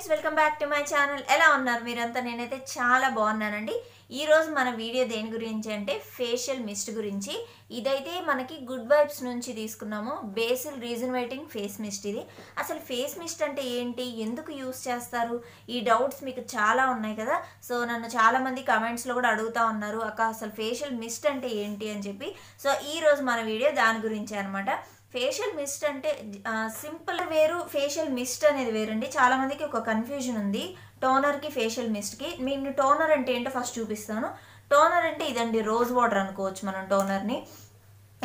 Friends welcome back to my channel. ఎలా ఉన్నారు మీరంతా? నేనైతే చాలా బాగున్నానండి. ఈరోజు మన వీడియో దేని గురించి అంటే ఫేషియల్ మిస్ట్ గురించి. ఇదైతే మనకి గుడ్ వైబ్స్ నుంచి తీసుకున్నాము. Basil regenerating face mist. ఇది అసలు ఫేస్ మిస్ట్ అంటే ఏంటి, ఎందుకు యూస్ చేస్తారు, ఈ డౌట్స్ మీకు చాలా ఉన్నాయి కదా. సో నన్ను చాలామంది కమెంట్స్లో కూడా అడుగుతూ ఉన్నారు, అక్క అసలు ఫేషియల్ మిస్ట్ అంటే ఏంటి అని చెప్పి. సో ఈరోజు మన వీడియో దాని గురించే అనమాట. ఫేషియల్ మిస్ట్ అంటే సింపుల్ వేరు, ఫేషియల్ మిస్ట్ అనేది వేరండి. చాలా మందికి ఒక కన్ఫ్యూజన్ ఉంది టోనర్కి ఫేషియల్ మిస్ట్కి. నేను టోనర్ అంటే ఏంటో ఫస్ట్ చూపిస్తాను. టోనర్ అంటే ఇదండి, రోజ్ వాటర్ అనుకోవచ్చు మనం టోనర్ని.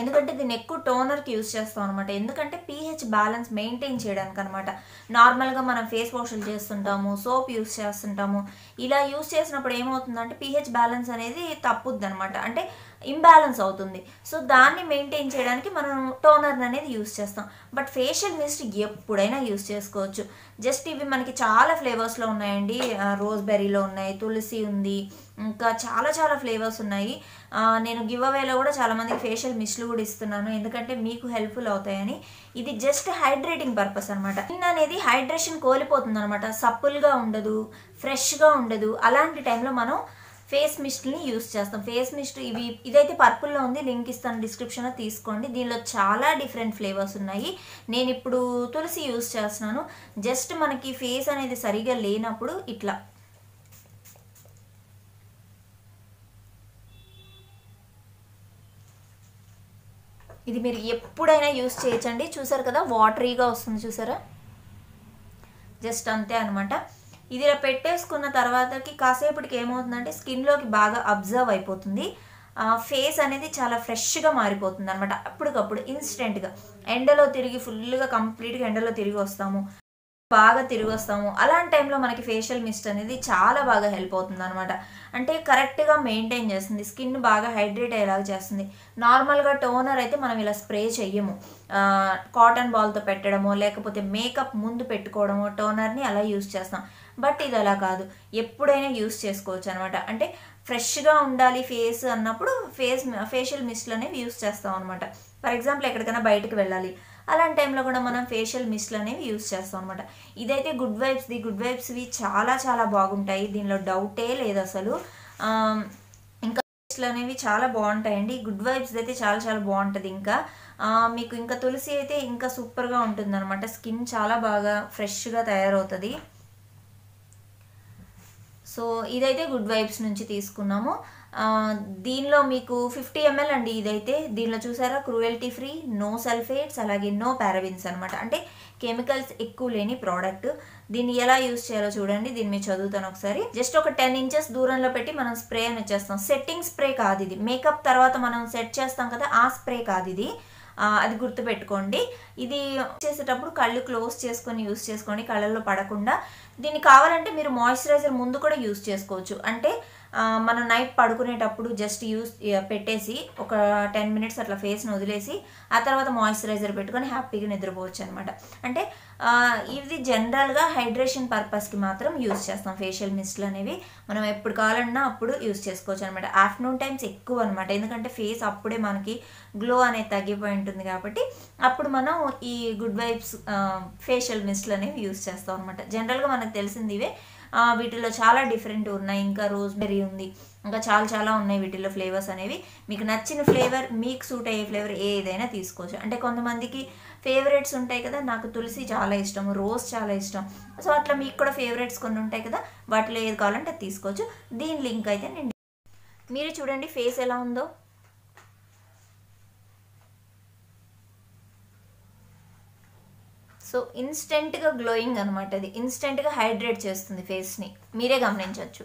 ఎందుకంటే దీన్ని ఎక్కువ టోనర్కి యూజ్ చేస్తాం అనమాట. ఎందుకంటే pH బ్యాలెన్స్ మెయింటైన్ చేయడానికి అనమాట. నార్మల్గా మనం ఫేస్ వాష్లు చేస్తుంటాము, సోప్ యూజ్ చేస్తుంటాము. ఇలా యూజ్ చేసినప్పుడు ఏమవుతుందంటే pH బ్యాలెన్స్ అనేది తప్పుద్ది అనమాట, అంటే ఇంబ్యాలెన్స్ అవుతుంది. సో దాన్ని మెయింటైన్ చేయడానికి మనం టోనర్ అనేది యూజ్ చేస్తాం. బట్ ఫేషియల్ మిస్ట్ ఎప్పుడైనా యూజ్ చేసుకోవచ్చు. జస్ట్ ఇవి మనకి చాలా ఫ్లేవర్స్లో ఉన్నాయండి. రోజ్బెర్రీలో ఉన్నాయి, తులసి ఉంది, ఇంకా చాలా చాలా ఫ్లేవర్స్ ఉన్నాయి. నేను గివ్ అవేలో కూడా చాలామందికి ఫేషియల్ మిస్ట్లు కూడా ఇస్తున్నాను, ఎందుకంటే మీకు హెల్ప్ఫుల్ అవుతాయని. ఇది జస్ట్ హైడ్రేటింగ్ పర్పస్ అనమాట. స్కిన్ అనేది హైడ్రేషన్ కోల్పోతుంది అనమాట, సప్పుల్గా ఉండదు, ఫ్రెష్గా ఉండదు. అలాంటి టైంలో మనం ఫేస్ మిస్ట్ని యూస్ చేస్తాం. ఫేస్ మిస్ట్ ఇదైతే పర్పుల్లో ఉంది, లింక్ ఇస్తాను డిస్క్రిప్షన్లో, తీసుకోండి. దీనిలో చాలా డిఫరెంట్ ఫ్లేవర్స్ ఉన్నాయి. నేను ఇప్పుడు తులసి యూస్ చేస్తున్నాను. జస్ట్ మనకి ఫేస్ అనేది సరిగా లేనప్పుడు ఇట్లా ఇది మీరు ఎప్పుడైనా యూస్ చేయొచ్చండి. చూసారు కదా, వాటరీగా వస్తుంది చూసారా, జస్ట్ అంతే అనమాట. ఇది ఇలా పెట్టేసుకున్న తర్వాతకి కాసేపటికి ఏమవుతుందంటే స్కిన్లోకి బాగా అబ్జర్వ్ అయిపోతుంది. ఫేస్ అనేది చాలా ఫ్రెష్గా మారిపోతుంది అనమాట. అప్పటికప్పుడు ఇన్స్టెంట్గా ఎండలో తిరిగి ఫుల్గా కంప్లీట్గా ఎండలో తిరిగి వస్తాము, బాగా తిరిగి వస్తాము. అలాంటి టైంలో మనకి ఫేషియల్ మిస్ట్ అనేది చాలా బాగా హెల్ప్ అవుతుంది అనమాట. అంటే కరెక్ట్గా మెయింటైన్ చేస్తుంది, స్కిన్ బాగా హైడ్రేట్ అయ్యేలాగా చేస్తుంది. నార్మల్గా టోనర్ అయితే మనం ఇలా స్ప్రే చెయ్యము, కాటన్ బాల్తో పెట్టడమో లేకపోతే మేకప్ ముందు పెట్టుకోవడమో టోనర్ని అలా యూస్ చేస్తాం. బట్ ఇది అలా కాదు, ఎప్పుడైనా యూస్ చేసుకోవచ్చు అనమాట. అంటే ఫ్రెష్గా ఉండాలి ఫేస్ అన్నప్పుడు ఫేషియల్ మిస్ట్లు అనేవి యూస్ చేస్తాం అనమాట. ఫర్ ఎగ్జాంపుల్ ఎక్కడికైనా బయటకు వెళ్ళాలి, అలాంటి టైంలో కూడా మనం ఫేషియల్ మిస్ట్లు అనేవి యూస్ చేస్తాం అనమాట. ఇదైతే గుడ్ వైబ్స్వి చాలా చాలా బాగుంటాయి, దీనిలో డౌటే లేదు అసలు. ఇంకా మిస్ట్లు అనేవి చాలా బాగుంటాయండి. గుడ్ వైబ్స్ అయితే చాలా చాలా బాగుంటుంది. ఇంకా మీకు ఇంకా తులసి అయితే ఇంకా సూపర్గా ఉంటుంది అనమాట. స్కిన్ చాలా బాగా ఫ్రెష్గా తయారవుతుంది. సో ఇదైతే గుడ్ వైబ్స్ నుంచి తీసుకున్నాము. దీనిలో మీకు 50 ml అండి ఇదైతే. దీనిలో చూసారా, క్రూయల్టీ ఫ్రీ, నో సల్ఫేట్స్, అలాగే నో పారాబిన్స్ అనమాట. అంటే కెమికల్స్ ఎక్కువ లేని ప్రోడక్ట్. దీన్ని ఎలా యూస్ చేయాలో చూడండి, దీన్ని మీరు చదువుతాను ఒకసారి. జస్ట్ ఒక 10 inches దూరంలో పెట్టి మనం స్ప్రే అని చేస్తాం. సెట్టింగ్ స్ప్రే కాదు ఇది, మేకప్ తర్వాత మనం సెట్ చేస్తాం కదా ఆ స్ప్రే కాదు ఇది, అది గుర్తుపెట్టుకోండి. ఇది చేసేటప్పుడు కళ్ళు క్లోజ్ చేసుకొని యూస్ చేసుకోండి, కళ్ళల్లో పడకుండా. దీన్ని కావాలంటే మీరు మాయిశ్చరైజర్ ముందు కూడా యూస్ చేసుకోవచ్చు. అంటే మనం నైట్ పడుకునేటప్పుడు జస్ట్ పెట్టేసి ఒక 10 minutes అట్లా ఫేస్ని వదిలేసి ఆ తర్వాత మాయిశ్చరైజర్ పెట్టుకొని హ్యాపీగా నిద్రపోవచ్చు అనమాట. అంటే ఇది జనరల్గా హైడ్రేషన్ పర్పస్కి మాత్రం యూస్ చేస్తాం. ఫేషియల్ మిస్ట్లు అనేవి మనం ఎప్పుడు కావాలన్నా అప్పుడు యూస్ చేసుకోవచ్చు అనమాట. ఆఫ్టర్నూన్ టైమ్స్ ఎక్కువ అనమాట, ఎందుకంటే ఫేస్ అప్పుడే మనకి గ్లో అనేది తగ్గిపోయి ఉంటుంది కాబట్టి అప్పుడు మనం ఈ గుడ్ వైబ్స్ ఫేషియల్ మిస్ట్లు అనేవి యూస్ చేస్తాం అనమాట. జనరల్గా మనకు తెలిసింది ఇవే. వీటిలో చాలా డిఫరెంట్ ఉన్నాయి, ఇంకా రోజ్బెర్రీ ఉంది, ఇంకా చాలా చాలా ఉన్నాయి వీటిలో ఫ్లేవర్స్ అనేవి. మీకు నచ్చిన ఫ్లేవర్, మీకు సూట్ అయ్యే ఫ్లేవర్ ఏదైనా తీసుకోవచ్చు. అంటే కొంతమందికి ఫేవరెట్స్ ఉంటాయి కదా, నాకు తులసి చాలా ఇష్టం, రోజ్ చాలా ఇష్టం. సో అట్లా మీకు కూడా ఫేవరెట్స్ కొన్ని ఉంటాయి కదా, వాటిలో ఏది కావాలంటే అది తీసుకోవచ్చు. దీని లింక్ అయితే నేను, మీరు చూడండి ఫేస్ ఎలా ఉందో. సో ఇన్స్టెంట్గా గ్లోయింగ్ అనమాట, అది ఇన్స్టెంట్గా హైడ్రేట్ చేస్తుంది ఫేస్ని, మీరే గమనించవచ్చు.